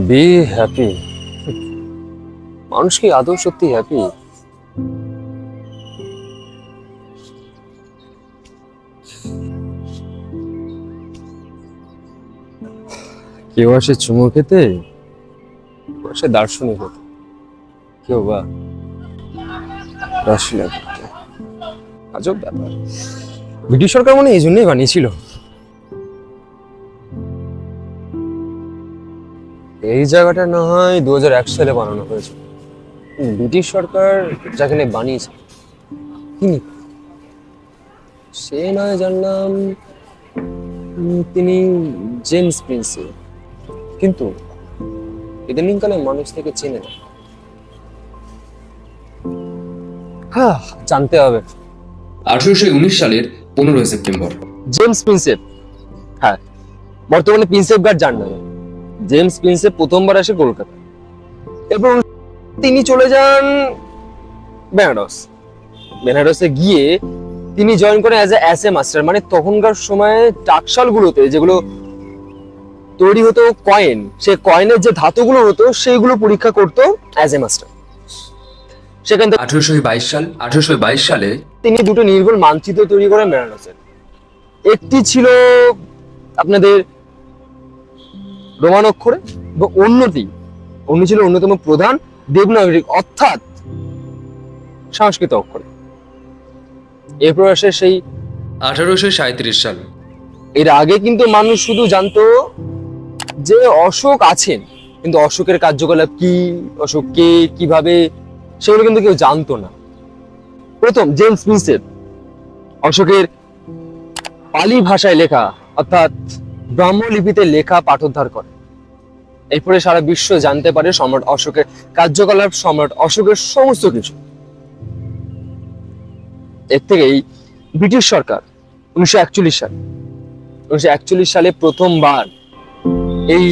Be happy. মানুষ কি আদৌ সত্যি হ্যাপি? কেউ আসে চুমু খেতে, কেউ আসে দার্শনিক হতে, কেউ বা রাসলীলা করতে। আজব ব্যাপার। ব্রিটিশ সরকার মনে হয় এই জন্যই বানিয়েছিল। এই জায়গাটা না হয় 2001 সালে বানানো হয়েছে। ব্রিটিশ সরকার যেখানে বানিয়েছে তিনি, সে নয় জানলাম তিনি জেমস প্রিন্সি, কিন্তু ইদানিংকালে মানুষ থেকে চেনে না। জানতে হবে। 1819 সালের 15 সেপ্টেম্বর জেমস প্রিন্সেপ, হ্যাঁ, বর্তমানে প্রিন্সেপ গার্ড যার নামে। জেমস প্রিন্সেপ প্রথমবার আসে কলকাতা, এরপর তিনি চলে যান বেনারসে গিয়ে তিনি জয়েন করেন অ্যাজ এ মাস্টার। মানে তখনকার সময়ে টাকশালগুলোতে যেগুলো তৈরি হতো কয়েন, সে কয়েনের যে ধাতুগুলো হতো সেইগুলো পরীক্ষা করতো অ্যাজ এ মাস্টার। সেখান থেকে 1822 সালে তিনি দুটো নির্ভুল মানচিত্র তৈরি করেন বেনারসের। একটি ছিল আপনাদের রোমান অক্ষরে এবং অন্য ছিল অন্যতম প্রধান দেবনাগরিক অর্থাৎ সংস্কৃত অক্ষরে। এরপর আসে সেই 1837 সাল। এর আগে কিন্তু মানুষ শুধু জানতো যে অশোক আছেন, কিন্তু অশোকের কার্যকলাপ কি, অশোক কে, কিভাবে, সেগুলো কিন্তু কেউ জানতো না। প্রথম জেমস প্রিন্সেপ অশোকের পালি ভাষায় লেখা অর্থাৎ ব্রাহ্মলিপিতে লেখা পাঠোদ্ধার করে। এরপরে সারা বিশ্ব জানতে পারে সম্রাট অশোকের কার্যকলাপ, সম্রাট অশোকের সমস্ত কিছু। এর থেকেই ব্রিটিশ সরকার 1941 সালে প্রথমবার এই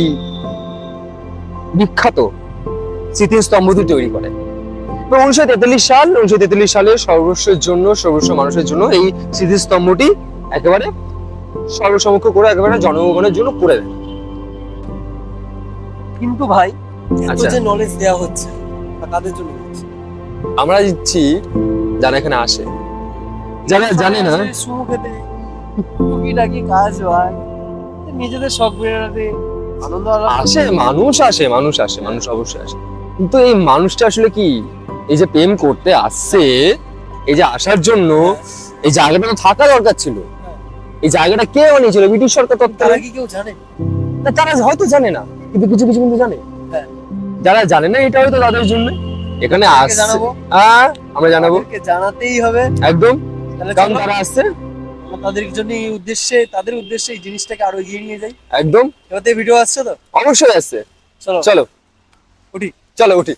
বিখ্যাত স্মৃতিস্তম্ভটি তৈরি করে। 1943 সালে সর্বস্ব মানুষের জন্য এই স্মৃতিস্তম্ভটি একেবারে সর্বসমক্ষ করে একেবারে জনগণের জন্য করে দেয়। কিন্তু ভাই এত আচ্ছা। যে নলেজ দেওয়া হচ্ছে তা কাদের জন্য হচ্ছে? আমরা দিচ্ছি যারা এখানে আসে, যারা জানে না। সুমু খেতে টুকিটাকি কাজ হয়, নিজেদের শখ বেড়াতে আনন্দ আসে মানুষ অবশ্যই আসে, কিন্তু এই মানুষটা আসলে কি, এই যে প্রেম করতে আসছে, এই যে আসার জন্য এই জায়গাটা তো থাকা দরকার ছিল। এই জায়গাটা কে বানিয়েছিল? ব্রিটিশ সরকার। তারা কি কেউ জানে? তারা হয়তো জানে না, কিন্তু কিছু কিছু কিন্তু জানে। হ্যাঁ। যারা জানে না এটা হয়তো তাদের জন্য এখানে আসছে। জানাবো, আমরা জানাবো, জানাতেই হবে একদম। তাহলে কারণ তারা আসছে, তাদের জন্য তাদের উদ্দেশ্যে এই জিনিসটাকে আরো এগিয়ে নিয়ে যাই। একদম। এবারে ভিডিও আসছে তো? অবশ্যই আসছে। চলো চলো উঠি। চলো উঠি।